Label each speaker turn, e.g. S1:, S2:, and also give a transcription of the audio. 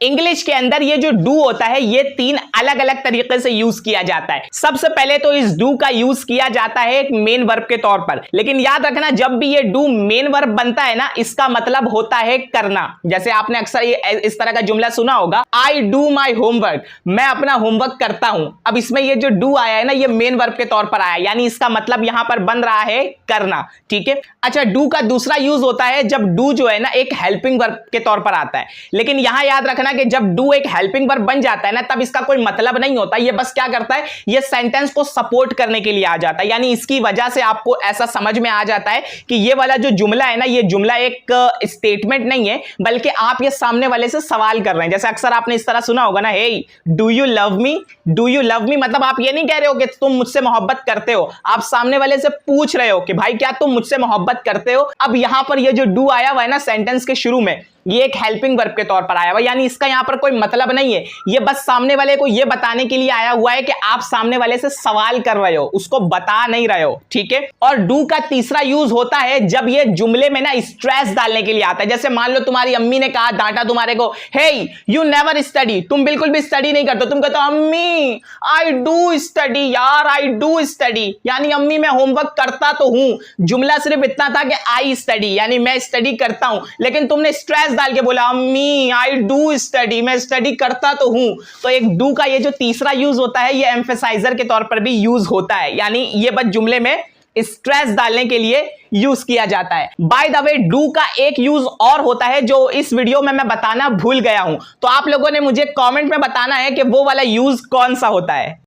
S1: English के अंदर ये जो डू होता है ये 3 अलग अलग तरीके से यूज किया जाता है। सबसे पहले तो इस डू का यूज किया जाता है एक मेन वर्ब के तौर पर, लेकिन याद रखना जब भी ये डू मेन वर्ब बनता है ना, इसका मतलब होता है करना। जैसे आपने अक्सर इस तरह का जुमला सुना होगा, आई डू माई होमवर्क, मैं अपना होमवर्क करता हूं। अब इसमें ये जो डू आया है ना, ये मेन वर्ब के तौर पर आया, यानी इसका मतलब यहां पर बन रहा है करना। ठीक है। अच्छा, डू का दूसरा यूज होता है जब डू जो है ना एक हेल्पिंग वर्ब के तौर पर आता है, लेकिन यहां याद रखना कि जब डू एक हेल्पिंग वर्ब बन जाता है ना, तब इसका कोई मतलब नहीं होता। ये बस क्या करता है, ये सेंटेंस को सपोर्ट करने के लिए आ जाता है, यानी इसकी वजह से आपको ऐसा समझ में आ जाता है कि ये वाला जो जुमला है ना, ये जुमला एक स्टेटमेंट नहीं है, बल्कि आप ये सामने वाले से सवाल कर रहे हैं। जैसे अक्सर आपने इस तरह सुना होगा ना, hey do you love me, do you love me, मतलब आप ये नहीं कह रहे हो कि तुम मुझसे मोहब्बत करते हो, आप सामने वाले से पूछ रहे हो कि भाई क्या तुम मुझसे मोहब्बत करते हो। अब यहां पर ये जो डू आया हुआ है ना सेंटेंस के शुरू में, ये एक हेल्पिंग वर्ब के तौर पर आया हुआ, यानी इसका यहां पर कोई मतलब नहीं है। ये बस सामने वाले को ये बताने के लिए आया हुआ है कि आप सामने वाले से सवाल कर रहे हो, उसको बता नहीं रहे हो। ठीक है। और डू का तीसरा यूज होता है जब ये जुमले में ना स्ट्रेस डालने के लिए आता है। जैसे मान लो तुम्हारी अम्मी ने कहा, डांटा तुम्हारे को, हे यू नेवर स्टडी, तुम बिल्कुल भी स्टडी नहीं करते, तुम कहते हो अम्मी आई डू स्टडी, यार आई डू स्टडी, यानी अम्मी मैं होमवर्क करता तो हूं। जुमला सिर्फ इतना था कि आई स्टडी, यानी मैं स्टडी करता हूं, लेकिन तुमने स्ट्रेस डाल के बोला अम्मी आई डू स्टडी, मैं स्टडी करता तो हूं। तो एक डू का ये जो तीसरा यूज होता है, ये एम्फेसाइजर के तौर पर भी यूज होता है, यानी ये बस जुमले में स्ट्रेस डालने के लिए यूज किया जाता है। बाय द वे, डू का एक यूज और होता है जो इस वीडियो में मैं बताना भूल गया हूं, तो आप लोगों ने मुझे कमेंट में बताना है कि वो वाला यूज कौन सा होता है।